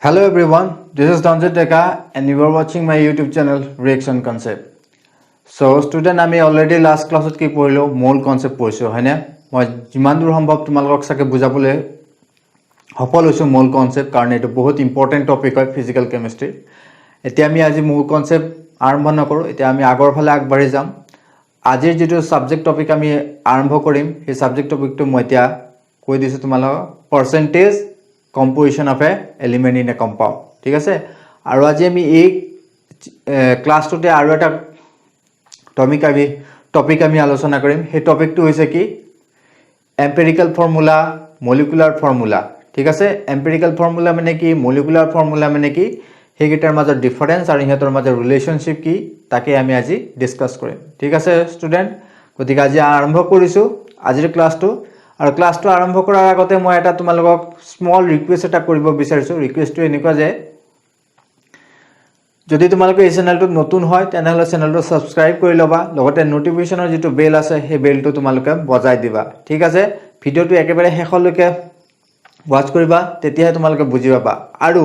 Hello everyone, this is Dhanjit Deka and you are watching my YouTube channel Reaction Concept. So student আমি already last class কি পঢ়িলো মূল concept পঢ়িছো হয়নে মই যিমান দূৰ সম্ভৱ তোমালোকক সাকে বুজাবলৈ সফল হৈছো মূল concept কাৰণ এটো বহুত ইম্পৰ্টেন্ট টপিক হয় ফিজিক্যাল কেমিষ্ট্ৰি এতিয়া আমি আজি মূল concept আৰম্ভ নকৰো এতিয়া আমি আগৰ ফালে আগবাঢ়ি যাম আজিৰ যেটো সাবজেক্ট টপিক আমি আৰম্ভ কৰিম এই সাবজেক্ট টপিকটো মই এতিয়া কৈ দিছো তোমালোকক percentage composition of a element in a compound ঠিক আছে আৰু আজি আমি এই ক্লাছটোতে আৰু এটা টপিক আমি আলোচনা কৰিম সেই টপিকটো হৈছে কি এম্পিৰিক্যাল ফৰ্মুলা মলিকুলাৰ ফৰ্মুলা ঠিক আছে এম্পিৰিক্যাল ফৰ্মুলা মানে কি মলিকুলাৰ ফৰ্মুলা মানে কি হেগিটাৰ মাজৰ ডিফাৰেন্স আৰু ইহঁতৰ মাজৰ ৰিলেশনশিপ কি তাকে আমি আজি ডিসকাস কৰিম ঠিক আছে স্টুডেন্ট গতিকে আজি আৰম্ভ কৰিছো আজিৰ ক্লাছটো আৰু ক্লাছটো আৰম্ভ কৰাৰ আগতে মই এটা তোমালোকক স্মল ৰিকুৱেষ্ট এটা কৰিব বিচাৰিছো ৰিকুৱেষ্টটো এনেকুৱা যে যদি তোমালোকে এই চেনেলটো নতুন হয় তেনেহলে চেনেলটো সাবস্ক্ৰাইব কৰি লবা লগতে নোটিফিকেশনৰ যেটো বেল আছে সেই বেলটো তোমালোকে বজাই দিবা ঠিক আছে ভিডিওটো একেবাৰে শেষলৈকে ওয়াচ কৰিবা তেতিয়া তোমালোকে বুজি পাবা আৰু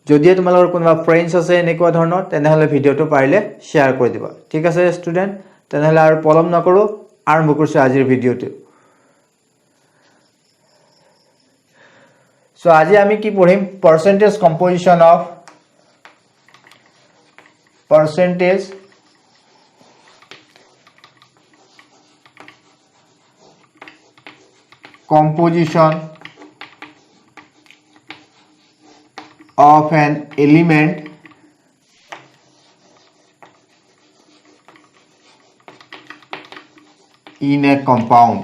যদি তোমালোকৰ কোনোবা ফ্ৰেন্ডছ আছে এনেকুৱা ধৰণৰ তেনেহলে ভিডিওটো পাৰিলে শেয়াৰ কৰি দিবা ঠিক আছে স্টুডেন্ট তেনেহলে আৰু পলম নকৰো আৰম্ভ কৰিছো আজিৰ ভিডিওটো So আজি আমি কি পঢ়িম percentage composition of an element in a compound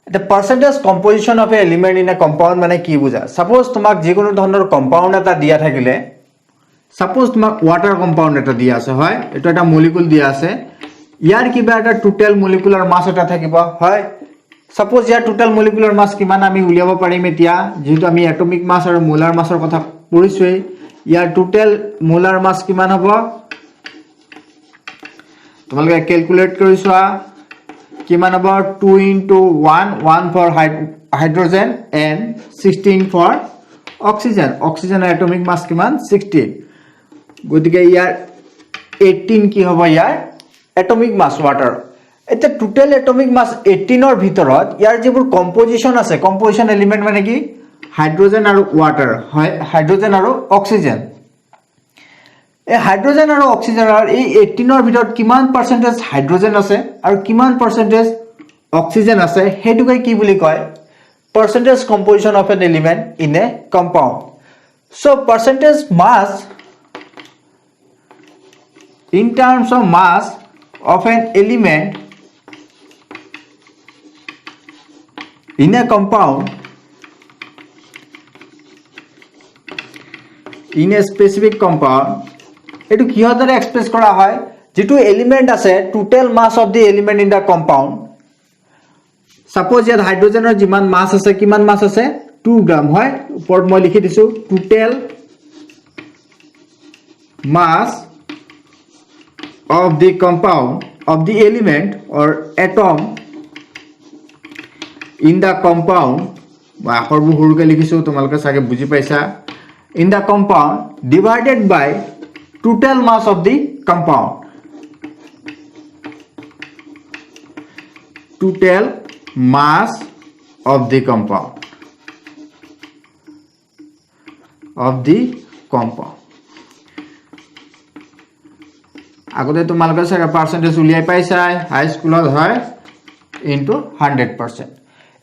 The percentage composition of an element in a compound মানে কি বুঝা suppose তোমাক যে কোনো ধৰণৰ কম্পাউন্ড এটা দিয়া থাকিলে suppose তোমাক ওয়াটার কম্পাউন্ড এটা দিয়া আছে হয় এটা এটা মলিকুল দিয়া আছে ইয়াৰ কিবা এটা টোটাল মলিকুলাৰ মাস এটা থাকিব হয় suppose ইয়াৰ টোটাল মলিকুলাৰ মাস কিমান আমি উলিয়াব পাৰিম এতিয়া যেহেতু আমি এটমিক মাস আৰু মোলাৰ মাসৰ কথা পঢ়িছোই ইয়াৰ টোটাল মোলাৰ মাস কিমান হ'ব তোমালোকে ক্যালকুলেট কৰিছোৱা কিমান হ'ব 2 into 1 1 for hydrogen and 16 for oxygen atomic mass কিমান 16 গতিকে ইয়াৰ 18 কি হ'ব ইয়াৰ atomic mass water এটা টোটাল atomic mass 18 ৰ ভিতৰত ইয়াৰ যিবোৰ কম্পোজিশন আছে কম্পোজিশন এলিমেন্ট মানে কি হাইড্ৰোজেন আৰু ওয়াটাৰ হয় হাইড্ৰোজেন আৰু অক্সিজেন এই হাইড্ৰোজেন আৰু অক্সিজেনৰ এই 18 ৰ ভিতৰত কিমান পাৰ্সেন্টেজ হাইড্ৰোজেন আছে আৰু কিমান পার্সেন্টেজ অক্সিজেন আছে হেতুকে কি বুলি কয় percentage composition of an element in a compound so percentage mass in terms of mass of an element in a compound in a specific compound এটু কি হদৰে এক্সপ্ৰেস কৰা হয় যেটো এলিমেন্ট আছে total mass of the element in the compound suppose ইয়াত হাইড্ৰোজেনৰ যিমান মাস আছে কিমান মাস আছে 2 গ্ৰাম হয় ওপৰত মই লিখি দিছো total mass of the compound of the element or atom in the compound বা হৰবু হৰুকে লিখিছো তোমালোকে সাকে বুজি পাইছা in the compound divided by total mass of the compound total mass of the compound আগতে তোমালোকে সাকে পার্সেন্টেজ উলিয়াই পাইছা হাই স্কুলত হয় into 100%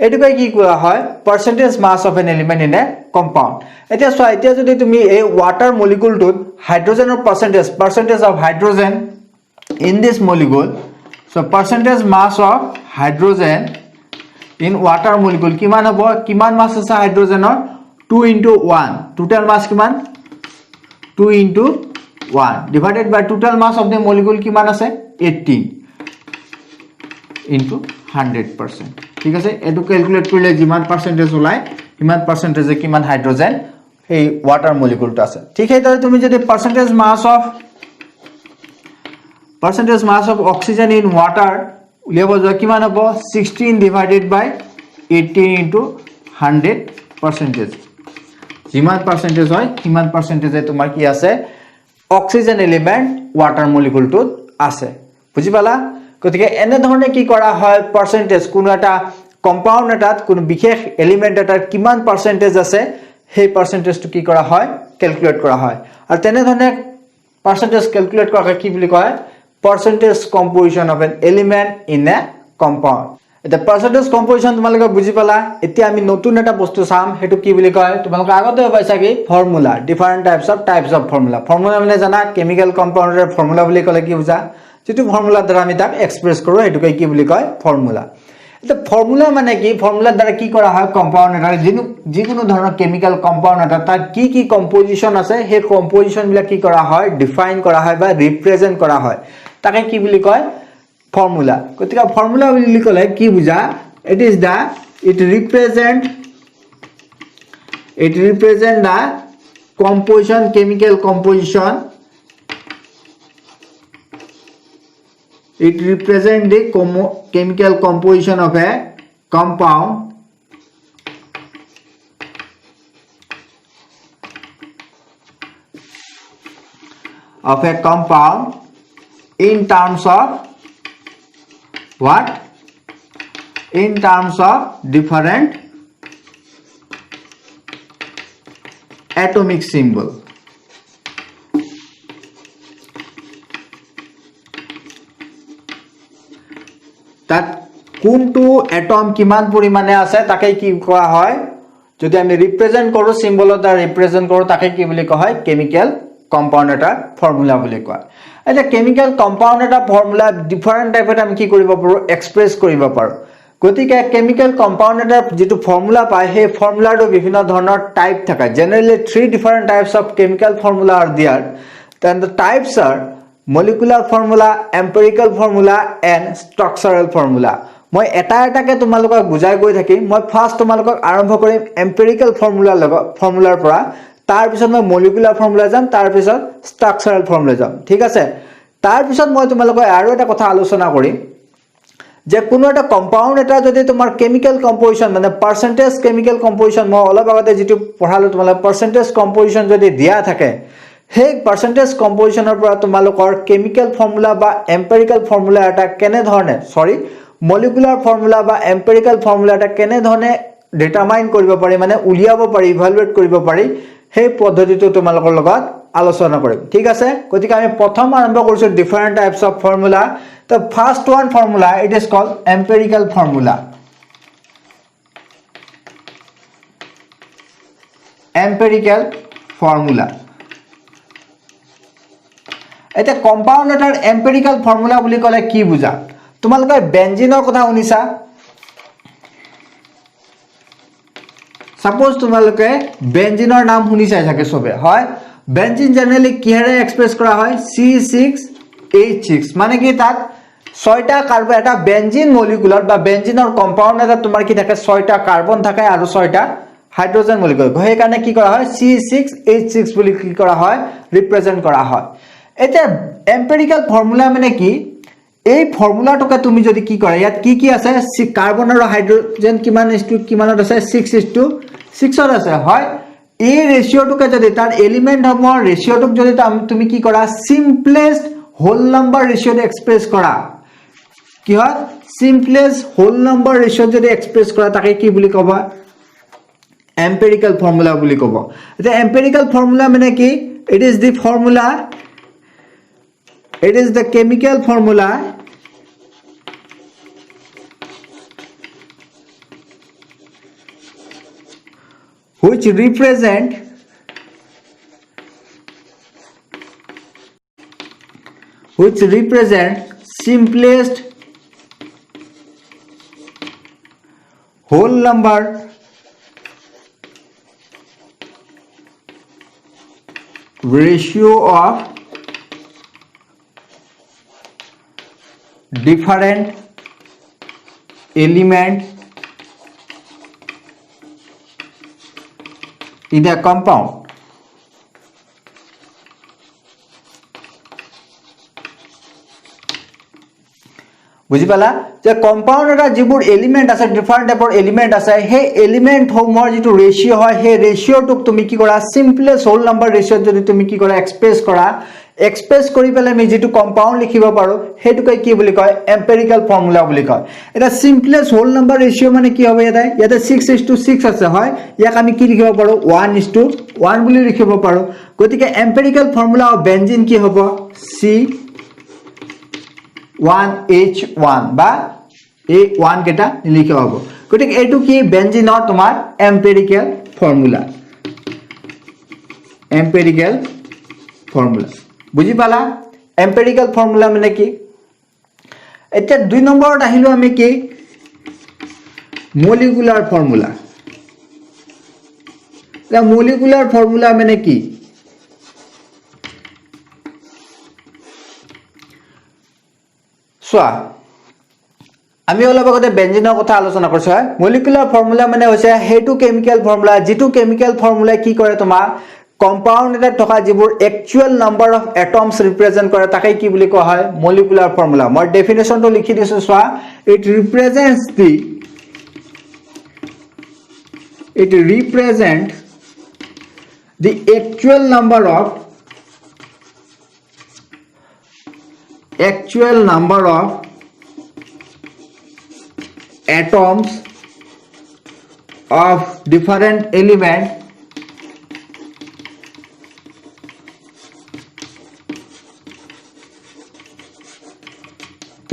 এটুকৈ কি কোৱা হয় percentage mass of an element in a compound এতিয়া সো এতিয়া যদি তুমি এই water মলিকুলটোত হাইড্ৰোজেনৰ percentage of hydrogen in this molecule so percentage mass of hydrogen in water molecule কিমান হ'ব কিমান মাস আছে হাইড্ৰোজেনৰ 2 into 1 total mass কিমান 2 into 1 divided by total mass of the molecule কিমান আছে 18 into 100% ঠিক আছে এটো ক্যালকুলেট কৰিলে যিমান পাৰ্সেন্টেজ ওলাই কিমান পাৰ্সেন্টেজে কিমান হাইড্ৰোজেন এই ওয়াটার মলিকুলটো আছে ঠিক আছে তুমি যদি percentage mass of oxygen in water উলিয়াব যোৱা কিমান হ'ব 16 ডিভাইডেড বাই 18 ইনটু 100%। যিমান পার্সেন্টেজ হয় কিমান পার্সেন্টেজে তোমাৰ কি আছে অক্সিজেন এলিমেন্ট ওয়াটাৰ মলিকুলটোত আছে বুজি পালা গতিকে এনে ধৰণে কি কৰা হয় পাৰ্সেন্টেজ কোনো এটা কম্পাউন্ড এটাত কোনো বিশেষ এলিমেন্ট এটাৰ কিমান পাৰ্সেন্টেজ আছে সেই পাৰ্সেন্টেজটো কি কৰা হয় ক্যালকুলেট কৰা হয় আৰু তেনে ধৰণে পাৰ্সেন্টেজ ক্যালকুলেট কৰাকে কি বুলি কয় percentage composition of an element in a compound. The percentage composition তোমালোকে বুজি পালা এতিয়া আমি নতুন এটা বস্তু চাম হেতু কি বুলি কয় তোমালোকে আগতে পাইছা কি formula different types of formula formula মানে জানা কেমিক্যাল কম্পাউন্ডৰ ফৰ্মুলা বুলি কলে কি বুজা যেটো ফৰ্মুলা দ্বাৰা আমি তাক এক্সপ্ৰেছ কৰো হেতুকে কি বুলি কয় ফৰ্মুলা এটা ফৰ্মুলা মানে কি ফৰ্মুলাৰ দ্বাৰা কি কৰা হয় কম্পাউন্ড এটাৰ যিকোনো ধৰণৰ কেমিক্যাল কম্পাউন্ড এটা তাৰ কি কম্পোজিশন আছে সেই কম্পোজিশন বিলাক কি কৰা হয় ডিফাইন কৰা হয় বা ৰিপ্ৰেজেন্ট কৰা হয় তাকে কি বুলি কয় ফর্মুলা গতিকে ফর্মুলা বুলি কলে কি বুজা it represent the composition chemical composition it represent the chemical composition of a compound in terms of what in terms of different atomic symbol that কোনটো এটম কিমান পৰিমাণে আছে তাকে কি কোৱা হয় যদি আমি ৰিপ্ৰেজেন্ট কৰো সিম্বলৰ দ্বাৰা ৰিপ্ৰেজেন্ট কৰো তাকে কি বুলি কোৱা হয় কেমিক্যাল কম্পাউন্ড এটা ফর্মুলা বুলি কয় এটা কেমিক্যাল কম্পাউন্ড এটা ফর্মুলা ডিফারেন্ট টাইপত আমি কি কৰিব পাৰো এক্সপ্ৰেছ কৰিব পাৰো গতিকে কেমিক্যাল কম্পাউন্ড এটা যেটো ফৰ্মুলা পায় সেই ফৰ্মুলাটো বিভিন্ন ধৰণৰ টাইপ থাকে generally 3 different types of chemical formula are there then the types are molecular formula empirical formula and structural formula মই এটাকে তোমালোকক বুজাই গৈ থাকিম মই ফাৰ্স্ট তোমালোকক আৰম্ভ কৰিম এম্পিৰিক্যাল ফৰ্মুলাৰ পৰা তাৰ পিছত মই মলিকুলাৰ ফৰ্মুলা যাম তাৰ পিছত ষ্ট্ৰাকচাৰাল ফৰ্মুলা যাম ঠিক আছে তাৰ পিছত মই তোমালোকক আৰু এটা কথা আলোচনা কৰিম যে কোনো এটা কম্পাউন্ড এটা যদি তোমাৰ কেমিক্যাল কম্পোজিশন মানে পার্সেন্টেজ কেমিক্যাল কম্পোজিশন মই অলপ আগতে যেটো পঢ়ালো তোমালোক পার্সেন্টেজ কম্পোজিশন যদি দিয়া থাকে সেই পার্সেন্টেজ কম্পোজিশনৰ পৰা তোমালোকৰ কেমিক্যাল ফৰ্মুলা বা এম্পিৰিক্যাল ফৰ্মুলা এটা কেনে ধৰণে মলিকুলাৰ ফৰ্মুলা বা এম্পিৰিক্যাল ফৰ্মুলা এটা কেনে ধৰণে ডিটাৰমাইন কৰিব পাৰি মানে উলিয়াব পাৰি ইভালুৱেট কৰিব পাৰি সেই পদ্ধতিটো তোমালোকৰ লগত আলোচনা কৰিম ঠিক আছে গতিকে আমি প্ৰথম আৰম্ভ কৰিছো different types of formula the first one formula it is called empirical formula এটা কম্পাউন্ড এটাৰ এম্পিৰিক্যাল ফৰ্মুলা বুলি কলে কি বুজা তোমালোকে বেনজিনৰ কথা শুনিছা সাপোজ তোমালোকে বেনজিনৰ নাম শুনিছা থাকে সবে হয় বেনজিন জেনাৰেলি কিহেৰে এক্সপ্ৰেছ কৰা হয় C6H6 মানে কি তাত 6টা কাৰ্বন এটা বেনজিন মলিকুলাৰ বা বেনজিনৰ কম্পাউন্ড এটা তোমাৰ কি থাকে 6টা কাৰ্বন থাকে আৰু 6টা হাইড্ৰোজেন মলিকুলাৰ সেই কাৰণে কি কৰা হয় C6H6 বুলি কি কৰা হয় ৰিপ্ৰেজেন্ট কৰা হয় এটা এম্পিৰিক্যাল ফৰ্মুলা মানে কি এই ফৰ্মুলাটোকে তুমি যদি কি কৰা ইয়াত কি আছে কাৰ্বন আৰু হাইড্ৰোজেন কিমানত আছে 6:6 আছে হয় এই ৰেশিওটোকে যদি তাৰ এলিমেন্ট হমৰ ৰেশিওটোক যদি তুমি কি কৰা simplest whole number ratio express করা কি হয় সিম্পলেস্ট হোল নাম্বার রেশিও যদি এক্সপ্রেস করা তাকে কি বুলি কবা এম্পিরিক্যাল ফর্মুলা বুলি কব এটা এম্পিরিক্যাল ফর্মুলা মানে কি it is the formula it is the chemical formula which represent simplest whole number ratio of different element in a compound. বুজি পালা যে কম্পাউন্ড এটা যিবোৰ এলিমেন্ট আছে ডিফাৰেন্ট টাইপৰ এলিমেন্ট আছে হে এলিমেন্ট সমূহৰ যেটো ৰেশিও হয় হে ৰেশিওটোক তুমি কি কৰা সিম্পলেস্ট হোল নাম্বাৰ ৰেশিও যদি তুমি কি কৰা এক্সপ্ৰেস কৰি পেলাই আমি যেটো কম্পাউন্ড লিখিব পাৰো হেতুকৈ কি বুলি কয় এম্পিৰিক্যাল ফৰ্মুলা বুলি কয় এটা সিম্পলেস্ট হোল নাম্বাৰ ৰেশিও মানে কি হবে ইয়াতে 6:6 আছে হয় ইয়াক আমি কি লিখিব পাৰো 1:1 বুলি লিখিব পাৰো গতিকে এম্পিৰিক্যাল ফৰ্মুলা অফ বেনজিন কি হ'ব C1H1 বা A1 কেটা লিখা হ'ব গতিকে এটো কি বেনজিনৰ তোমাৰ এম্পিৰিক্যাল ফৰ্মুলা বুজি পালা এম্পিৰিক্যাল ফৰ্মুলা মানে কি এতিয়া 2 নম্বৰত আহিলো আমি কি মলিকুলাৰ ফৰ্মুলা লা মলিকুলাৰ ফৰ্মুলা মানে কি সোয়া আমি অলপ আগতে বেনজিনৰ কথা আলোচনা কৰিছো হয় মলিকুলাৰ ফৰ্মুলা মানে হৈছে হেতু কেমিক্যাল ফৰ্মুলা যেটো কেমিক্যাল ফৰ্মুলা কি কৰে তোমাৰ কম্পাউন্ড এটা থকা যিবোৰ actual number of atoms represent কৰে তাকে কি বুলি কোৱা হয় মলিকুলাৰ ফৰ্মুলা মই ডেফিনেশনটো লিখি দিছো সোয়া it represents the actual number of atoms of different element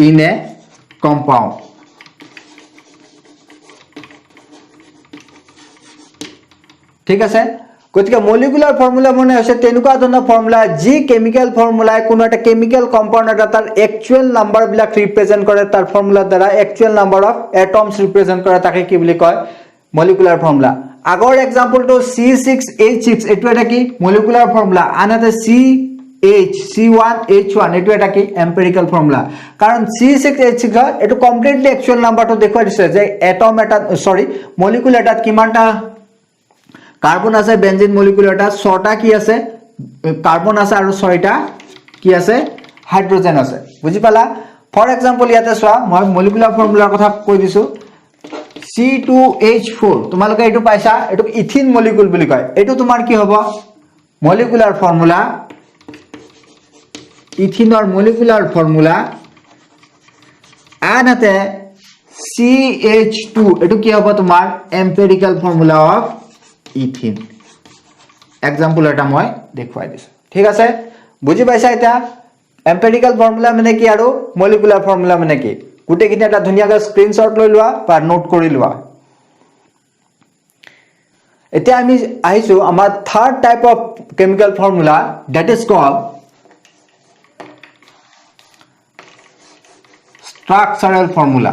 in a compound ঠিক আছে গতিকে মলিকুলাৰ ফৰ্মুলা মানে আছে তেনুকা ধৰণৰ ফৰ্মুলা যি কেমিক্যাল ফৰ্মুলা কোনো এটা কেমিক্যাল কম্পাউন্ড এটা তাৰ একচুয়াল নাম্বাৰ বিলাক ৰিপ্ৰেজেন্ট কৰে তাৰ ফৰ্মুলা দ্বাৰা actual number of atoms represent কৰে তাকে কি বুলি কয় মলিকুলাৰ ফৰ্মুলা আগৰ এক্সাম্পলটো C6H6 এটো এটা কি মলিকুলাৰ ফৰ্মুলা আনহাতে C1H1 এটো এটা কি এম্পিৰিক্যাল ফৰ্মুলা কাৰণ C6H6 এটো কমপ্লিটলি একচুয়াল নাম্বাৰটো দেখুৱাই দিছে যে এটম এটা মলিকুল এটাত কিমানটা কাৰ্বন আছে বেনজিন মলিকুল এটা 6টা কি আছে কাৰ্বন আছে আৰু 6টা কি আছে হাইড্ৰোজেন আছে বুজি পালা ফৰ এক্সাম্পল ইয়াতে সোৱা মই মলিকুলাৰ ফৰ্মুলাৰ কথা কৈ দিছো C2H4 তোমালোকে এটো পাইছা এটো ইথিন মলিকুল বুলি কয় এটো তোমাৰ কি হ'ব মলিকুলাৰ ফৰ্মুলা ইথিনৰ মলিকুলাৰ ফৰ্মুলা আনহাতে CH2 এটো কি হ'ব তোমাৰ এম্পিৰিক্যাল ফৰ্মুলা অফ ইথিন এক্সাম্পল এটা মই দেখুৱাই দিছো ঠিক আছে বুজি পাইছা এটা এম্পিৰিক্যাল ফৰ্মুলা মানে কি আৰু মলিকুলাৰ ফৰ্মুলা মানে কি গুটেকিটা এটা ধুনিয়াকৈ স্ক্ৰিনশ্বট লৈ লোৱা বা নোট কৰি লোৱা এতিয়া আমি আহিছো আমাৰ third type of chemical formula that is called structural formula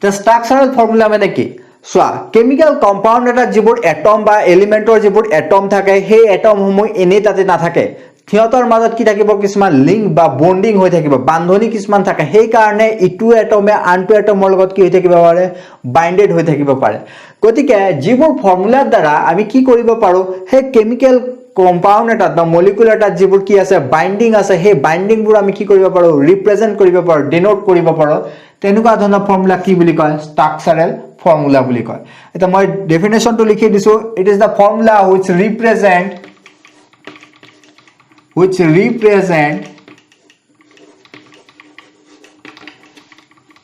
the structural formula মানে কি সোয়া কেমিক্যাল কম্পাউন্ড এটা যিবোৰ এটম বা এলিমেন্টৰ যিবোৰ এটম থাকে সেই এটম সমূহ এনে তাতে না থাকে থিয়তৰ মাজত কি থাকিব কিছুমান লিংক বা বন্ডিং হৈ থাকিব বান্ধনী কিছুমান থাকে সেই কাৰণে ইটু এটমে আনটো এটমৰ লগত কি হৈ থাকিব পাৰে বাইন্ডেড হৈ থাকিব পাৰে গতিকে যিবোৰ ফৰ্মুলাৰ দ্বাৰা আমি কি কৰিব পাৰো সেই কেমিক্যাল কম্পাউন্ড এটা বা মলিকুল এটা যিবোৰ কি আছে বাইন্ডিং আছে সেই বাইন্ডিং বোৰ আমি কি কৰিব পাৰো ৰিপ্ৰেজেন্ট কৰিব পাৰো ডিনোট কৰিব পাৰো তেনুকা ধৰণৰ ফৰ্মুলা কি বুলি কয় স্ট্ৰাকচাৰেল ফৰ্মুলা বুলি কয় এটা মই ডেফিনেশনটো লিখি দিছো it is the formula which represent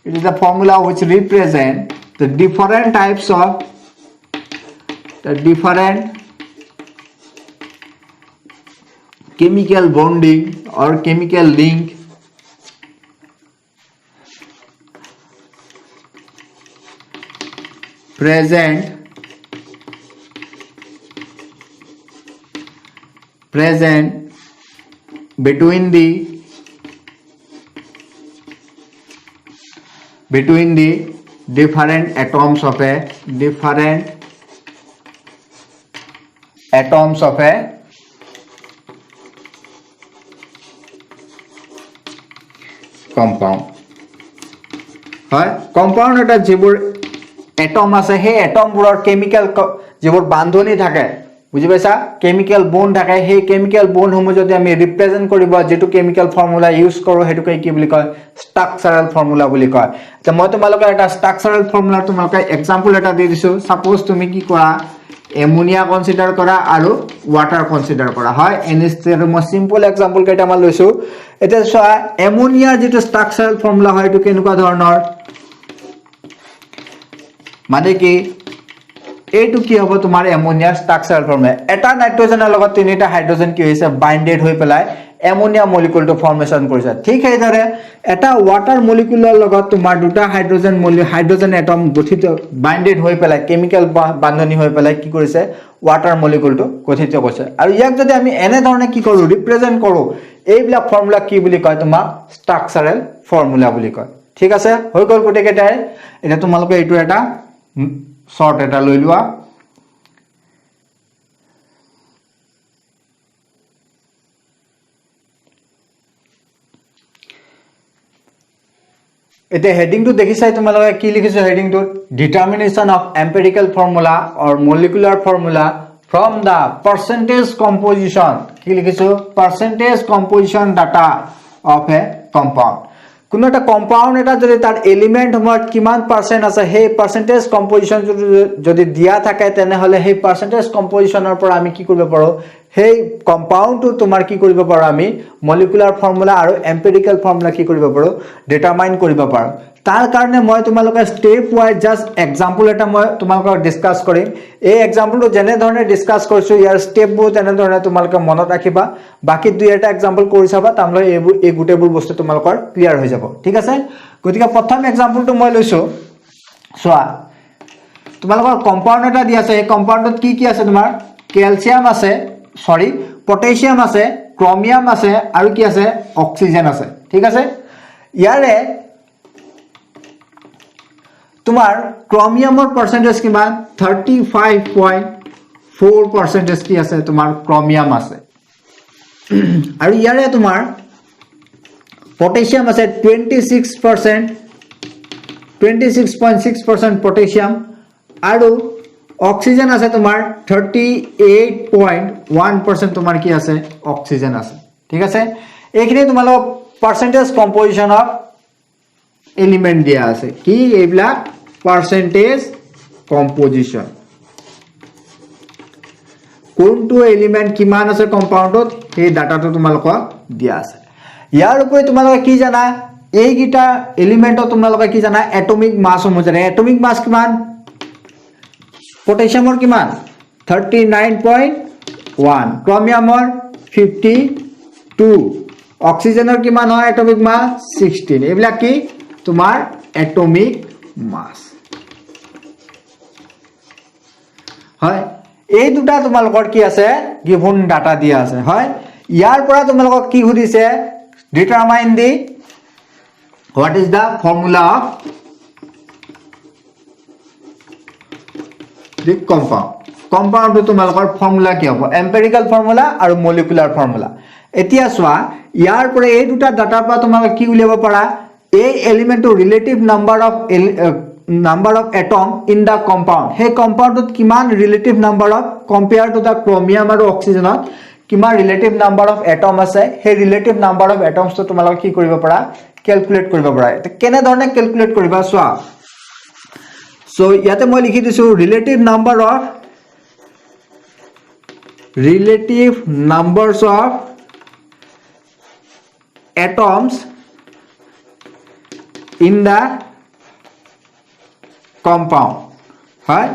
it is the formula which represent the different types of the different chemical bonding or chemical link present between the different atoms of a compound হয় compound এটা যিবোৰ atom আছে সেই এটমবোৰৰ chemical যিবোৰ বান্ধনী থাকে বুজি পাইছা chemical bond থাকে সেই কেমিক্যাল বন্ডসমূহ যদি আমি ৰিপ্ৰেজেন্ট কৰিব যেটো কেমিক্যাল ফৰ্মুলা ইউজ কৰো হেতুকে কি বুলি কয় ষ্ট্ৰাকচাৰাল ফৰ্মুলা বুলি কয় তে মই তোমালোকক এটা ষ্ট্ৰাকচাৰাল ফৰ্মুলা তোমালোকক এক্সাম্পল এটা দি দিছো সাপোজ তুমি কি কৰা এমোনিয়া কনসিডাৰ কৰা আৰু ওয়াটাৰ কনসিডাৰ কৰা হয় এনিষ্টেৰ মই সিম্পল এক্সাম্পল কেইটামান লৈছো এটা চোৱা এমোনিয়াৰ যেটো ষ্ট্ৰাকচাৰাল ফৰ্মুলা হয় এটো কেনেকুৱা ধৰণৰ মানে কি এইটো কি হ'ব তোমাৰ এমোনিয়াৰ ষ্ট্ৰাকচাৰাল ফৰ্মুলা এটা নাইট্ৰজেনৰ লগত তিনিটা হাইড্ৰোজেন কি হৈছে বাইন্ডেড হৈ পেলাই এমোনিয়া মলিকিউলটো ফৰ্মেশন কৰিছে ঠিক সেইদৰে এটা ওয়াটাৰ মলিকিউলৰ লগত তোমাৰ দুটা হাইড্ৰোজেন এটম গঠিত বাইন্ডেড হৈ পেলাই কেমিক্যাল বান্ধনী হৈ পেলাই কি কৰিছে ওয়াটাৰ মলিকিউলটো গঠিত কৰিছে আৰু ইয়াক যদি আমি এনে ধৰণে কি কৰো ৰিপ্ৰেজেন্ট কৰো এইবিলাক ফৰ্মুলা কি বুলি কয় তোমাৰ ষ্ট্ৰাকচাৰাল ফৰ্মুলা বুলি কয় ঠিক আছে হৈ গল গটেকেটাই এটা তোমালোকে এইটো এটা শর্ট এটা লৈ লোৱা এতে হেডিং টু দেখিছাই তোমালোকে কি লিখিছো heading to determination of empirical formula or molecular formula from the percentage composition কি লিখিছো percentage composition data of a compound কোনো একটা কম্পাউন্ড এটা যদি তার এলিমেন্ট সমূহত কিমান পার্সেন্ট আছে সেই পার্সেন্টেজ কম্পোজিশন যদি দিয়া থাকে তেনে হলে সেই পার্সেন্টেজ কম্পোজিশনৰ পৰা আমি কি কৰিব পাৰো সেই কম্পাউন্ডটো তোমাৰ কি কৰিব পাৰো আমি মলিকুলাৰ ফৰ্মুলা আৰু এম্পিৰিক্যাল ফৰ্মুলা কি কৰিব পাৰো ডিটাৰমাইন কৰিব পাৰো তাৰ কাৰণে মই তোমালোকে স্টেপ ওয়াইজ জাস্ট এক্সাম্পল এটা মই তোমালোকক ডিসকাস কৰিম এই এক্সাম্পলটো যেনে ধৰণে ডিসকাস কৰিছো ইয়াৰ স্টেপবোৰ তেনে ধৰণে তোমালোকে মনত ৰাখিবা বাকি দুই এটা এক্সাম্পল কৰি চাবা তামলৈ এই গুটেবোৰ বস্তু তোমালোকৰ ক্লিয়াৰ হৈ যাব ঠিক আছে গতিকে প্ৰথম এক্সাম্পলটো মই লৈছো সোৱা তোমালোকৰ কম্পাউন্ড এটা দি আছে এই কম্পাউন্ডত কি আছে তোমাৰ ক্যালসিয়াম আছে পটাশিয়াম আছে ক্ৰোমিয়াম আছে আৰু কি আছে অক্সিজেন আছে ঠিক আছে ইয়াৰে তোমাৰ ক্ৰোমিয়ামৰ পাৰ্সেন্টেজ কিমান 35.4% কি আছে তোমাৰ ক্ৰোমিয়াম আছে আৰু ইয়াৰে তোমাৰ পটাশিয়াম আছে 26.6% পটাশিয়াম আৰু অক্সিজেন আছে তোমাৰ 38.1% তোমাৰ কি আছে অক্সিজেন আছে ঠিক আছে এইখিনি তোমালোক পার্সেন্টেজ কম্পোজিশন অফ এলিমেন্ট দিয়া আছে কি এইবিলাক পার্সেন্টেজ কম্পোজিশন কোনটো এলিমেন্ট কিমান আছে কম্পাউন্ডত এই ডাটাটো তোমালোকক দিয়া আছে ইয়াৰ উপৰি তোমালোকে কি জানা এই গিটা এলিমেন্টত তোমালোকে কি জানা এটমিক মাস সমুজৰে এটমিক মাস কিমান পটাশিয়ামৰ কিমান 39.1 ক্ৰোমিয়ামৰ 52 অক্সিজেনৰ কিমান হয় এটমিক মাস 16 এইবিলাক কি তোমাৰ এটমিক মাস হয় এই দুটা তোমালোকৰ কি আছে গিভন ডাটা দিয়া আছে হয় ইয়াৰ পৰা তোমালোকক কি সুধিছে determine the what is the formula of the compound to তোমালোকৰ ফৰ্মুলা কি হ'ব এম্পিৰিক্যাল ফৰ্মুলা আৰু মলিকুলাৰ ফৰ্মুলা এতিয়া সোৱা ইয়াৰ পৰা এই দুটা ডাটাৰ পৰা তোমালোকে কি উলিয়াব পাৰা এই এলিমেন্টৰ relative number of atom in the compound hey compound kiman relative number of compared to the chromium and oxygen kiman relative number of atom ase hey relative number of atoms to tumalok ki koriba para calculate koriba para eta kene dhorne calculate koriba soa so yate moi likhi disu relative numbers of atoms in the compound হয়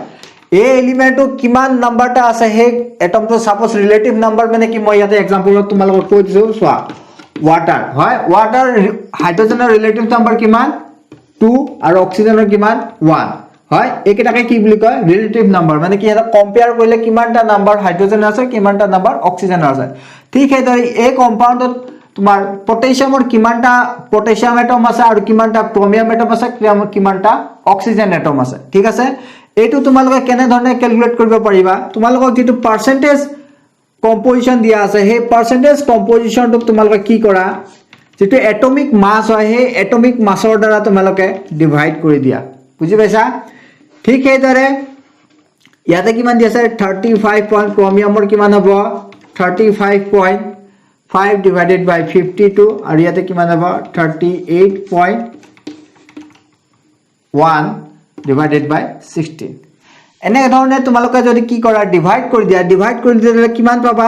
এই এলিমেন্টটো কিমান নাম্বাৰটা আছে হে এটমটো suppose relative number মানে কি মই ইয়াতে এক্সাম্পলত তোমালোকক কৈ দিছো সোৱা ওয়াটাৰ হয় ওয়াটাৰ হাইড্ৰোজেনৰ ৰিলেটিভ নাম্বাৰ কিমান 2 আৰু অক্সিজেনৰ কিমান 1 হয় একেটাকে কি বুলি কয় ৰিলেটিভ নাম্বাৰ মানে কি এটা কম্পেয়াৰ কৰিলে কিমানটা নাম্বাৰ হাইড্ৰোজেন আছে কিমানটা নাম্বাৰ অক্সিজেন আছে ঠিক সেইদৰে এই কম্পাউণ্ডত তোমাৰ পটাশিয়ামৰ কিমানটা পটাশিয়াম এটম আছে আৰু কিমানটা ক্ৰোমিয়াম এটম আছে কিমানটা অক্সিজেন এটম আছে ঠিক আছে এইটো তোমালোকে কেনে ধৰণে ক্যালকুলেট কৰিব পাৰিবা তোমালোকক যেটো পাৰ্সেন্টেজ কম্পোজিশন দিয়া আছে সেই পাৰ্সেন্টেজ কম্পোজিশনটো তোমালোকে কি কৰা যেটো এটমিক মাস হয় সেই এটমিক মাসৰ দ্বাৰা তোমালোকে ডিভাইড কৰি দিয়া বুজি পাইছা ঠিক সেইদৰে ইয়াতে কিমান দি আছে 35 পইণ্ট ক্ৰমিয়ামৰ কিমান হ'ব 35.5 divided by 52 আৰু ইয়াতে কিমান হ'ব 38.1 divided by 16 এনে ধৰণে তোমালোকে যদি কি কৰা ডিভাইড কৰি দিলে কিমান পাবা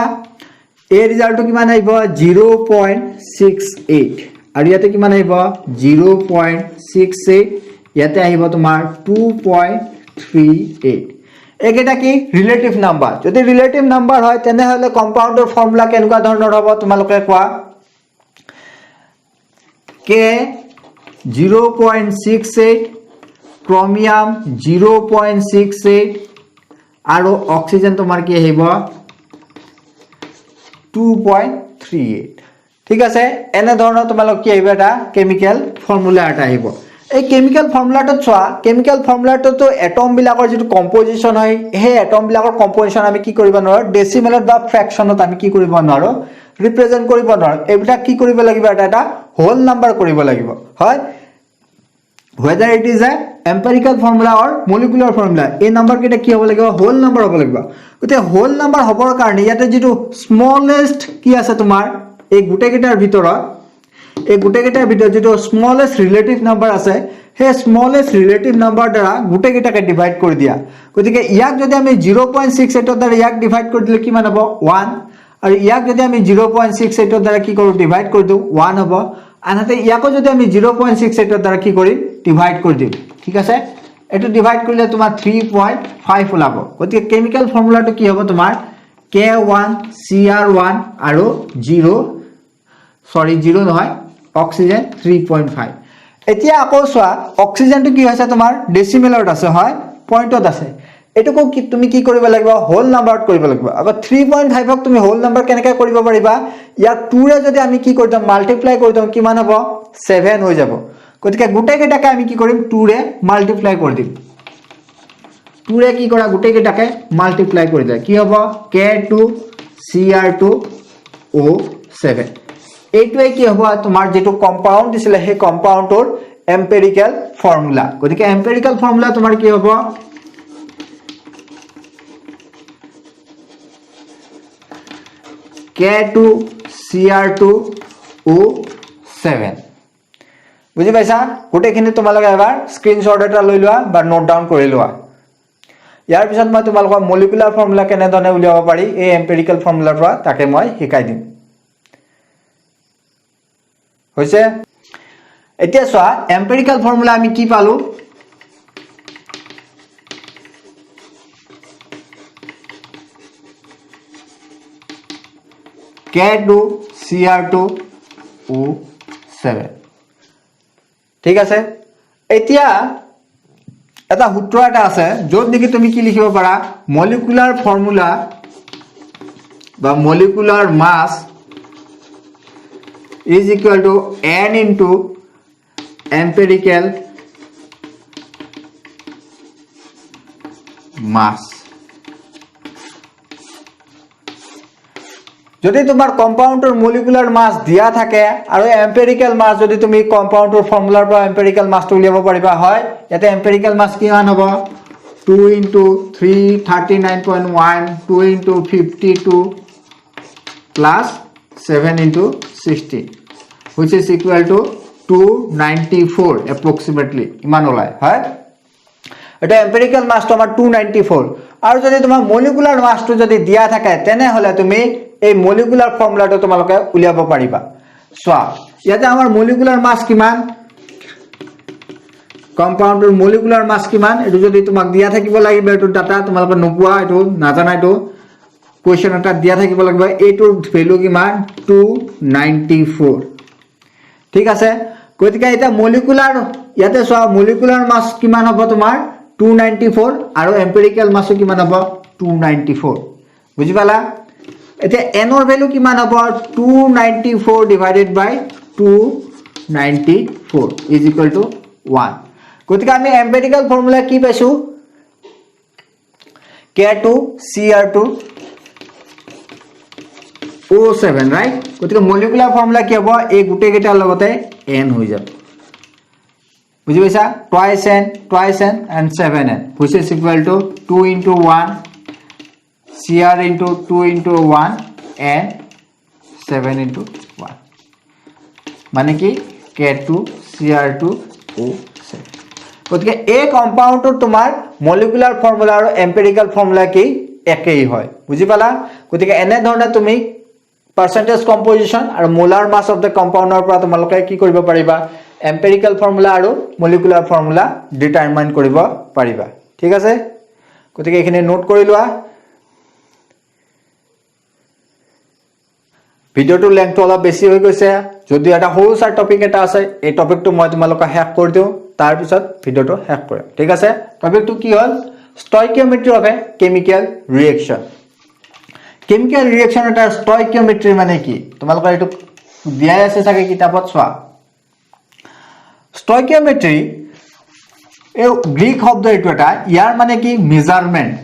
এই ৰিজাল্টটো কিমান আহিব 0.68 আৰু ইয়াতে কিমান আহিব 0.68 ইয়াতে আহিব তোমাৰ 2.38 একেটা কি ৰিলেটিভ নাম্বাৰ যদি ৰিলেটিভ নাম্বাৰ হয় তেনে হলে কম্পাউণ্ডৰ ফৰ্মুলা কেনেকুৱা ধৰণৰ হ'ব তোমালোকে কোৱা k 0.68 ক্ৰমিয়াম 0.68 আৰু অক্সিজেন তোমাৰ কি আহিব 2.38 ঠিক আছে এনে ধৰণৰ তোমালোক কি আহিব এটা কেমিক্যাল ফৰ্মুলা এটা আহিব এই কেমিক্যাল ফৰ্মুলাটো চোৱা কেমিক্যাল ফৰ্মুলাটো তো এটম বিলাকৰ যেটো কম্পোজিশন হয় হে এটম বিলাকৰ কম্পোজিশন আমি কি কৰিব নোৱাৰো ডেসিমেলত বা ফ্ৰেকশনত আমি কি কৰিব নোৱাৰো ৰিপ্ৰেজেন্ট কৰিব নোৱাৰো এইটা কি কৰিব লাগিব এটা হোল নাম্বাৰ কৰিব লাগিব হয় whether it is a empirical formula or molecular formula এই নাম্বাৰ কেটা কি হ'ব লাগিব হোল নাম্বাৰ হ'ব লাগিব গতে হোল নাম্বাৰ হ'বৰ কাৰণে ইয়াতে যেটো স্মলেষ্ট কি আছে তোমাৰ এই গুটে কেটাৰ ভিতৰত এই গুটে কেটাৰ ভিতৰত যেটো স্মলেষ্ট ৰিলেটিভ নাম্বাৰ আছে হে স্মলেষ্ট ৰিলেটিভ নাম্বাৰ দ্বাৰা গুটে কেটাকে ডিভাইড কৰি দিয়া গতিকে ইয়াক যদি আমি 0.68 ৰ দ্বাৰা ইয়াক ডিভাইড কৰি দিলে কিমান হ'ব 1 আৰু ইয়াক যদি আমি 0.68 ৰ দ্বাৰা কি কৰো ডিভাইড কৰি দিও 1 হ'ব আনহাতে ইয়াকো যদি আমি 0.68 ৰ দ্বাৰা কি কৰি ডিভাইড কৰি দিম ঠিক আছে এটো ডিভাইড কৰিলে তোমাৰ 3.5 ওলাব গতিকে কেমিক্যাল ফৰ্মুলাটো কি হ'ব তোমাৰ K1 Cr1 আৰু 0 নহয় অক্সিজেন 3.5 এতিয়া আকৌ চোৱা অক্সিজেনটো কি হৈছে তোমাৰ ডেসিমেলত আছে হয় পইণ্টত আছে এটুকো কি তুমি কি কৰিব লাগিব হোল নাম্বাৰত কৰিব লাগিব আকৌ 3.5 ক তুমি হোল নাম্বাৰ কেনেকৈ কৰিব পাৰিবা ইয়াক 2 ৰে যদি আমি কি কৰি দিম মাল্টিপ্লাই কৰি দিম কিমান হ'ব 7 হৈ যাব গতিকে গুটে কেটাকে আমি কি কৰিম 2 ৰে মাল্টিপ্লাই কৰি দিম 2 ৰে কি কৰা গুটে কেটাকে মাল্টিপ্লাই কৰি দিয়া কি হ'ব K2 Cr2O7 এইটোৱে কি হ'ব তোমাৰ যেটো কম্পাউণ্ড দিছিল হে কম্পাউণ্ডৰ এম্পিৰিক্যাল ফৰ্মুলা গতিকে এম্পিৰিক্যাল ফৰ্মুলা তোমাৰ কি হ'ব K2 Cr2O7 বুজি পাইছা গুটেখিনি তোমালোকে এবাৰ স্ক্ৰিনশ্বট এটা লৈ লোৱা বা নোট ডাউন কৰি লোৱা ইয়াৰ পিছত মই তোমালোকক মলিকুলাৰ ফৰ্মুলা কেনে ধৰণে উলিয়াব পাৰি এই এম্পিৰিক্যাল ফৰ্মুলাৰ পৰা তাকে মই শিকাই দিম হৈছে এতিয়া চোৱা এম্পিৰিক্যাল ফৰ্মুলা আমি কি পালো K2 Cr2O7 ঠিক আছে এতিয়া এটা সূত্ৰ এটা আছে যত নেকি তুমি কি লিখিব পাৰা মলিকুলাৰ ফৰ্মুলা বা molecular mass is equal to n into empirical mass যদি তোমাৰ কম্পাউণ্ডৰ মলিকুলাৰ মাস দিয়া থাকে আৰু এম্পিৰিক্যাল মাস যদি তুমি কম্পাউণ্ডৰ ফৰ্মুলাৰ পৰা এম্পিৰিক্যাল মাসটো উলিয়াব পাৰিবা হয় ইয়াতে এম্পিৰিক্যাল মাস কিমান হ'ব 2 into 3 39.1 2 into 52 plus 7 into 60 which is equal to 294 approximately ইমান ওলাই হয় এটা এম্পিৰিক্যাল মাসটো আমাৰ 294 আৰু যদি তোমাৰ মলিকুলাৰ মাসটো যদি দিয়া থাকে তেনে হলে তুমি এই মলিকুলাৰ ফৰ্মুলাটো তোমালোকে উলিয়াব পাৰিবা সোৱা ইয়াতে আমাৰ মলিকুলাৰ মাস কিমান কম্পাউণ্ডৰ মলিকুলাৰ মাস কিমান এটো যদি তোমাক দিয়া থাকিব লাগিব এটো ডাটা তোমালোকে নোপোৱা এটো নাজানা এটো কোৱেশ্চন এটা দিয়া থাকিব লাগিব এটোৰ ভ্যালু কিমান 294 ঠিক আছে গতিকে এটা মলিকুলাৰ ইয়াতে সোৱা মলিকুলাৰ মাস কিমান হ'ব তোমাৰ 294 আৰু এম্পিৰিক্যাল মাস কিমান হ'ব 294 বুজি পালা এতিয়া n ৰ ভ্যালু কিমান হ'ব 294 divided by 294 is equal to 1 গতিকে আমি এম্পিৰিক্যাল ফৰ্মুলা কি পাইছো K2 Cr2 O7 right গতিকে মলিকুলাৰ ফৰ্মুলা কি হ'ব এই গুটে কেটাৰ লগতে n হৈ যাব বুঝি পাইছা twice n and 7n which is equal to 2 into 1 cr into 2 into 1 and 7 into 1 মানে কি k2 cr2 o7 গতিকে এই কম্পাউন্ডটো তোমাৰ মলিকুলাৰ ফৰ্মুলা আৰু এম্পিৰিক্যাল ফৰ্মুলা কি একেই হয় বুজি পালা গতিকে এনে ধৰণে তুমি percentage composition আৰু molar mass of the compound পৰা তোমালোকে কি কৰিব পাৰিবা empirical formula আৰু molecular formula determine কৰিব পাৰিবা ঠিক আছে গতিকে এখানে নোট কৰি লোৱা ভিডিওটো লেংথ অলপ বেছি হৈ গৈছে যদি এটা সৰু সাৰ টপিক এটা আছে এই টপিকটো মই তোমালোকক শেষ কৰি দিও তাৰ পিছত ভিডিওটো শেষ কৰিম ঠিক আছে টপিকটো কি হ'ল stoichiometry of a chemical reaction chemical reaction এটা stoichiometry মানে কি তোমালোকৰ এটো দিয়া আছে সাকে কিতাপত চোৱা stoichiometry এই গ্ৰীক শব্দ এটো এটা ইয়াৰ মানে কি মেজাৰমেন্ট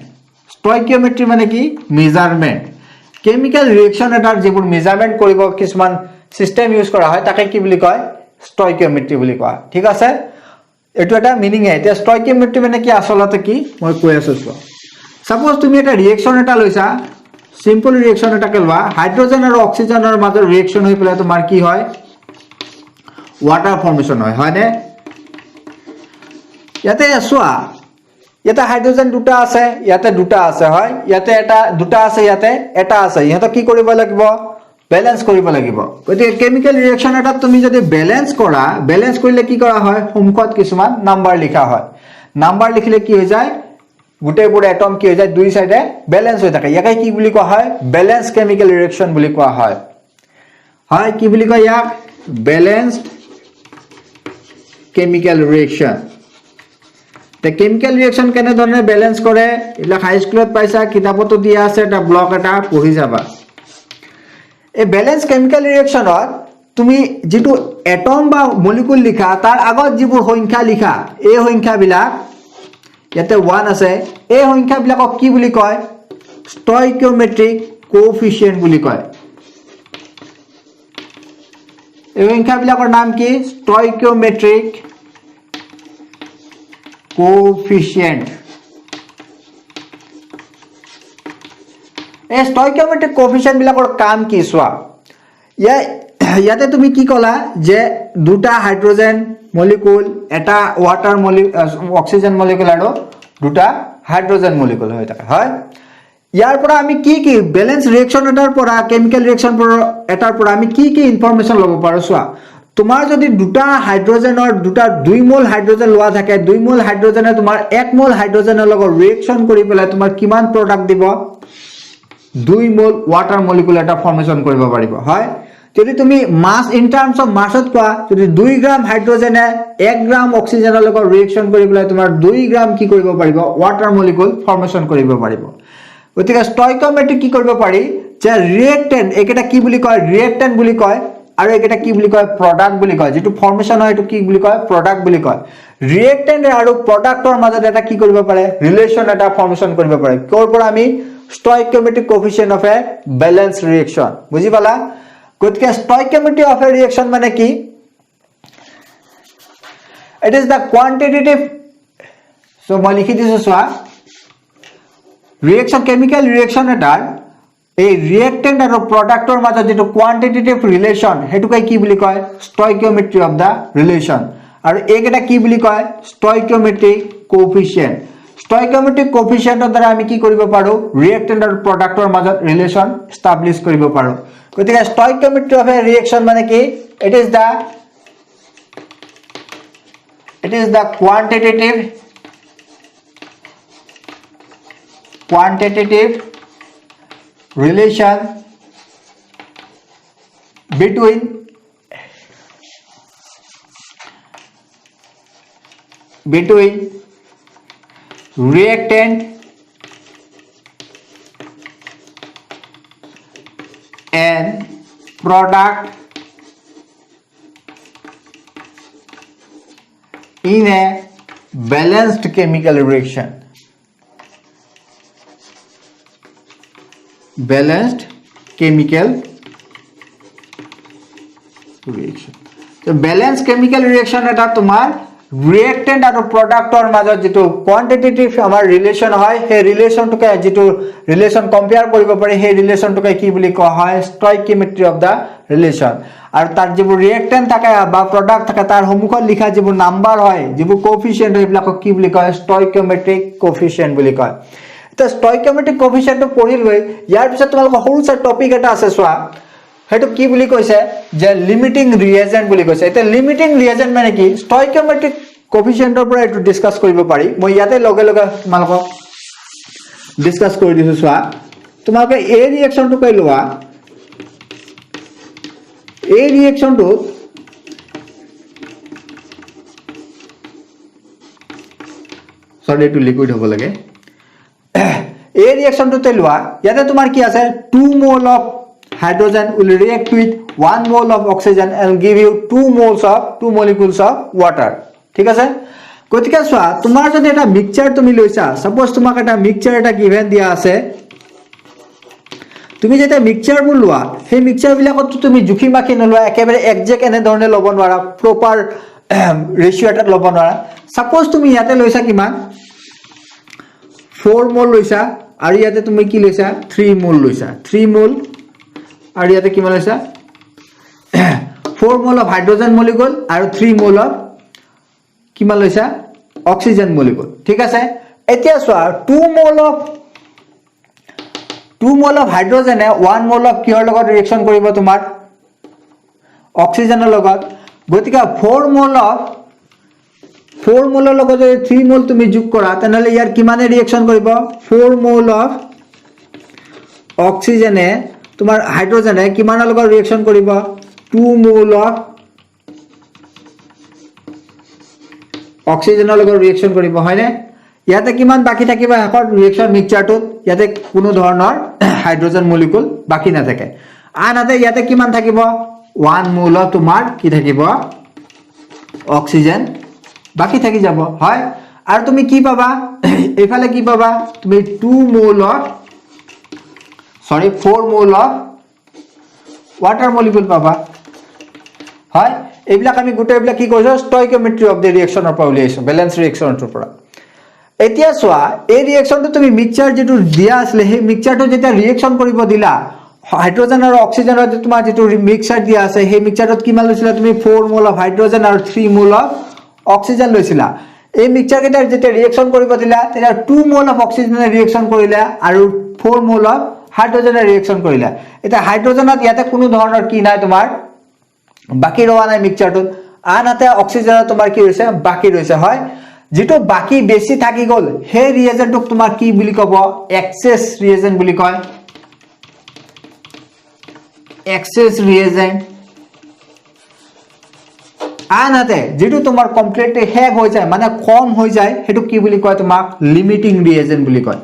stoichiometry মানে কি মেজাৰমেন্ট chemical reaction এটাৰ যেবোৰ মেজাৰমেন্ট কৰিব কিছুমান সিস্টেম ইউজ কৰা হয় তাকে কি বুলি কয় stoichiometry বুলি কয় ঠিক আছে এটো এটা মিনিং আছে এটা stoichiometry মানে কি আসলতে কি মই কৈ আছো সাপোজ তুমি এটা ৰিঅ্যাকশন এটা লৈছা সিম্পল ৰিঅ্যাকশন এটা কেলবা হাইড্ৰোজেন আৰু অক্সিজেনৰ মাজৰ ৰিঅ্যাকশন হৈ পেলাই তোমাৰ কি হয় ওয়াটাৰ ফৰ্মেশন হয় নে ইয়াতে আসোয়া ইয়াতে হাইড্ৰোজেন দুটা আছে ইয়াতে দুটা আছে হয় ইয়াতে এটা দুটা আছে ইয়াতে এটা আছে ইহত কি কৰিব লাগিব ব্যালেন্স কৰিব লাগিব গতিকে কেমিক্যাল ৰিঅ্যাকশন এটা তুমি যদি ব্যালেন্স কৰা ব্যালেন্স কৰিলে কি কৰা হয় হোমকত কিছুমান নাম্বার লিখা হয় নাম্বার লিখিলে কি হৈ যায় গুটে পুরো এটম কি হৈ যায় দুই সাইডে ব্যালেন্স হৈ থাকে ইয়াকে কি বুলি কোৱা হয় ব্যালেন্স কেমিক্যাল ৰিঅ্যাকশন বুলি কোৱা হয় হয় কি বুলি কয় ইয়াক balanced chemical reaction the chemical reaction কেনে ধৰণে ব্যালেন্স কৰে ইলা হাই স্কুলত পাইছা কিতাপতো দিয়া আছে এটা ব্লক এটা পঢ়ি যাবা এই ব্যালেন্স কেমিক্যাল ৰিঅ্যাকশনত তুমি যেটো এটম বা মলিকুল লিখা তাৰ আগত যিবোৰ সংখ্যা লিখা এই সংখ্যাবিলাক ইয়াতে 1 আছে এই সংখ্যাবিলাকক কি বুলি কয় stoichiometric coefficient বুলি কয় এই সংখ্যাবিলাকৰ নাম কি stoichiometric coefficient এই stoichiometric coefficient বিলাকৰ কাম কি সোৱা ইয়াতে তুমি কি কলা যে দুটা হাইড্ৰোজেন মলিকুল এটা ওয়াটাৰ অক্সিজেন মলিকুল আৰু দুটা হাইড্ৰোজেন মলিকুল হৈ থাকে হয় ইয়াৰ পৰা আমি কি কি ব্যালেন্স ৰিঅ্যাকশন এটাৰ পৰা কেমিক্যাল ৰিঅ্যাকশন এটাৰ পৰা আমি কি কি ইনফৰমেশন লব পাৰো সোৱা তোমাৰ যদি দুটা হাইড্ৰোজেনৰ দুটা 2 মোল হাইড্ৰোজেন লোৱা থাকে 2 মোল হাইড্ৰোজেনে তোমাৰ 1 মোল হাইড্ৰোজেনৰ লগত ৰিঅ্যাকশন কৰি পেলাই তোমাৰ কিমান প্ৰডাক্ট দিব 2 মোল ওয়াটাৰ মলিকুল এটা ফৰ্মেশন কৰিব পাৰিব হয় যদি তুমি মাস ইন টাৰ্মস অফ মাসত কোৱা যদি 2 গ্ৰাম হাইড্ৰোজেনে 1 গ্ৰাম অক্সিজেনৰ লগত ৰিঅ্যাকশন কৰি পেলাই তোমাৰ 2 গ্ৰাম কি কৰিব পাৰিব ওয়াটাৰ মলিকুল ফৰ্মেশন কৰিব পাৰিব গতিকে stoichiometry কি কৰিব পাৰি যে ৰিঅ্যাক্টেন্ট একেটা কি বুলি কয় ৰিঅ্যাক্টেন্ট বুলি কয় আৰু একেটা কি বুলি কয় প্ৰডাক্ট বুলি কয় যেটো ফৰ্মেশন হয় এটো কি বুলি কয় প্ৰডাক্ট বুলি কয় ৰিঅ্যাক্টেন্ট আৰু প্ৰডাক্টৰ মাজত এটা কি কৰিব পাৰে ৰিলেশন এটা ফৰ্মেশন কৰিব পাৰে কোৰ পৰা আমি stoichiometric coefficient of a balanced reaction বুজি পালা গতিকে stoichiometry of a reaction মানে কি it is the quantitative so মই লিখি দিছো সোৱা reaction chemical reaction এটাৰ এই reactant আৰু productৰ মাজত যেটো quantitative relation হেতুকে কি বুলি কয় stoichiometry of the relation আৰু এইকেটা কি বুলি কয় stoichiometric coefficient stoichiometric coefficient দ্বাৰা আমি কি কৰিব পাৰো reactant আৰু productৰ মাজত relation establish কৰিব পাৰো গতিকে stoichiometry of a reaction মানে কি it is the quantitative relation between reactant and product in a balanced chemical reaction balanced chemical reaction so balanced chemical reaction eta tomar ৰিয়েক্টেণ্ট আৰু প্ৰডাক্টৰ মাজত যেটো কোৱান্টিটেটিভ আমাৰ ৰিলেচন হয় সেই ৰিলেচনটোকে যেটো ৰিলেচন কম্পেয়াৰ কৰিব পাৰি সেই ৰিলেচনটোকে কি বুলি কোৱা হয় ষ্টয়কিওমেট্ৰি অফ দা ৰিলেচন আৰু তাৰ যিবোৰ ৰিয়েক্টেণ্ট থাকে বা প্ৰডাক্ট থাকে তাৰ সন্মুখত লিখা যিবোৰ নাম্বাৰ হয় যিবোৰ কোএফিচিয়েন্ট এইবিলাকক কি বুলি কয় ষ্টয়কিওমেট্ৰিক কোএফিচিয়েন্ট বুলি কয় এটা ষ্টয়কিওমেট্ৰিক কোএফিচিয়েন্টটো পঢ়িলই ইয়াৰ পিছত তোমালোকৰ সৰু সৰু টপিক এটা আছে চোৱা হেতু কি বুলি কৈছে যে লিমিটিং ৰিএজেন্ট বুলি কৈছে এটা লিমিটিং ৰিএজেন্ট মানে কি ষ্টয়কিওমেট্ৰিক কোএফিচিয়েন্টৰ পৰা এটো ডিসকাস কৰিব পাৰি মই ইয়াতে লগে লগে তোমালোকক ডিসকাস কৰি দিছো চোৱা তোমালোকে এই ৰিএকচনটো কৈ লোৱা এই ৰিএকচনটো সৰি টু লিকুইড হ'ব লাগে এই ৰিএকচনটো লোৱা ইয়াতে তোমাৰ কি আছে 2 mole of hydrogen will react with 1 mole of oxygen and give you 2 molecules of water ঠিক আছে গতিকে সোয়া তোমাৰ যদি এটা মিক্সচাৰ তুমি লৈছা সাপোজ তোমাক এটা মিক্সচাৰ এটা গিভেন দিয়া আছে তুমি যেটা মিক্সচাৰ বোৰ লোৱা সেই মিক্সচাৰ বিলাকত তুমি জুখি মাখি নলোৱা একেবাৰে একজেক্ট এনে ধৰণে লব নোৱাৰা প্ৰপাৰ ৰেশিও এটা লব নোৱাৰা সাপোজ তুমি ইয়াতে লৈছা কিমান 4 মোল লৈছা আৰু ইয়াতে তুমি কি লৈছা 3 মোল লৈছা 3 মোল আৰু ইয়াতে কিমান লৈছা 4 মোল অফ হাইড্ৰোজেন মলিকুল আৰু 3 মোল অফ কিমান লৈছা অক্সিজেন মলিকুল ঠিক আছে এতিয়া সোৱা 2 মোল অফ হাইড্ৰোজেনে 1 মোল অফ কিহৰ লগত ৰিএকচন কৰিব তোমাৰ অক্সিজেনৰ লগত গতিকে 4 মোলৰ লগত যদি 3 মোল তুমি যোগ কৰা তেনহলে ইয়াৰ কিমানে ৰিএকচন কৰিব 4 মোল অফ অক্সিজেনে তোমাৰ হাইড্ৰোজেনে কিমানৰ লগত ৰিএকচন কৰিব 2 মোল অফ অক্সিজেনৰ লগত ৰিএকচন কৰিব হয়নে ইয়াতে কিমান বাকি থাকিব এখন ৰিএকচন মিক্সচাৰটোত ইয়াতে কোনো ধৰণৰ হাইড্ৰোজেন মলিকুল বাকি নাথাকে আনহাতে ইয়াতে কিমান থাকিব 1 মোল তোমাৰ কি থাকিব অক্সিজেন বাকি থাকি যাব হয় আৰু তুমি কি পাবা এফালে কি পাবা তুমি 2 mole of 4 mole of water molecule পাবা হয় এইবিলাক আমি গুটেইবিলাক কি কৰিছো ষ্টয়কিওমেট্ৰি অফ দি ৰিএকচনৰ পৰা উলিয়াইছো ব্যালেন্স ৰিএকচনৰ পৰা এতিয়া সোৱা এই ৰিএকচনটো তুমি মিক্সচাৰ যেটো দিয়া আছে সেই মিক্সচাৰটো যেটা ৰিএকচন কৰিব দিলা হাইড্ৰোজেন আৰু অক্সিজেনৰ যে তোমাৰ যেটো মিক্সচাৰ দিয়া আছে সেই মিক্সচাৰত কিমান লৈছিলা তুমি 4 মোল অফ হাইড্ৰোজেন আৰু 3 মোল অফ অক্সিজেন লৈছিলা এই মিক্সচাৰ কেইটাৰ যেটা ৰিএকচন কৰিব দিলা তেটা 2 মোল অফ অক্সিজেনে ৰিএকচন কৰিলা আৰু 4 মোল অফ হাইড্ৰোজেনে ৰিএকচন কৰিলা এটা হাইড্ৰোজেনত ইয়াতে কোনো ধৰণৰ কি নাই তোমাৰ বাকি ৰৱা নাই মিক্সচাৰটোত আনহাতে অক্সিজেনত তোমাৰ কি হৈছে বাকি ৰৈছে হয় যেটো বাকি বেছি থাকি গল হে ৰিএজেন্টক তোমাৰ কি বুলি কব এক্সেস ৰিএজেন্ট বুলি কয় এক্সেস ৰিএজেন্ট আনহাতে যেটো তোমাৰ কমপ্লিটলি হেগ হৈ যায় মানে কম হৈ যায় হেতু কি বুলি কয় তোমাক লিমিটিং ৰিএজেন্ট বুলি কয়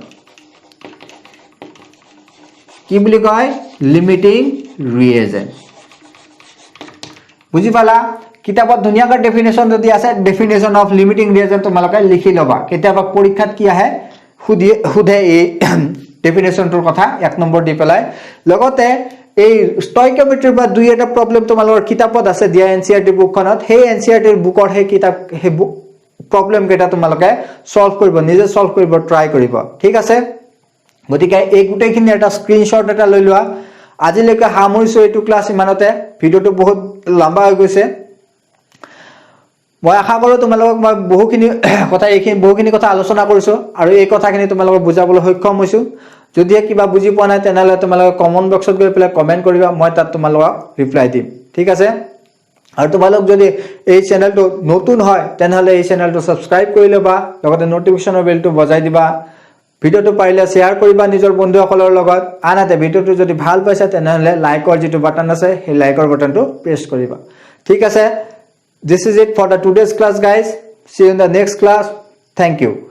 কি বুলি কয় লিমিটিং ৰিএজেন্ট বুজি পালা কিতাপত ধুনিয়াকৈ ডেফিনেশন যদি আছে ডেফিনেশন অফ লিমিটিং ৰিএজেন্ট তোমালোকে লিখি লবা কিতাপত পৰীক্ষাত কি আহে খুদে এই ডেফিনেশনটোৰ কথা 1 নম্বৰ দি পেলাই লগতে এই ষ্টয়কিওমেট্ৰিৰ বা দুই এটা প্ৰবলেম তোমালোকৰ কিতাপত আছে দিয়া এনসিআৰটি বুকখনত সেই এনসিআৰটিৰ বুকৰ সেই কিতাপ সেই প্ৰবলেম কেটা তোমালোকে সলভ কৰিব নিজে সলভ কৰিব ট্ৰাই কৰিব ঠিক আছে গতিকে এই গুটেইখিনি এটা স্ক্ৰিনশট এটা লৈ লোৱা আজিলৈকে সামৰিছো এইটো ক্লাস ইমানতে ভিডিওটো বহুত লম্বা হৈ গৈছে মই আশা কৰো তোমালোকক মই বহুখিনি কথা আলোচনা কৰিছো আৰু এই কথাখিনি তোমালোকক বুজাবলৈ সক্ষম হৈছো যদি কিবা বুজি পোৱা নাই তেনহলে তোমালোকে কমেন্ট বক্সত গৈ পেলাই কমেন্ট কৰিবা মই তাত তোমালোকক ৰিপ্লাই দিম ঠিক আছে আৰু তোমালোক যদি এই চেনেলটো নতুন হয় তেনহলে এই চেনেলটো সাবস্ক্ৰাইব কৰি লবা লগতে নোটিফিকেশনৰ বেলটো বজাই দিবা ভিডিওটো পাৰিলে শেয়াৰ কৰিবা নিজৰ বন্ধুসকলৰ লগত আনহাতে ভিডিওটো যদি ভাল পাইছা তেনহলে লাইকৰ যেটো বাটন আছে সেই লাইকৰ বাটনটো প্ৰেছ কৰিবা ঠিক আছে This is it for the today's class guys. See you in the next class. Thank you.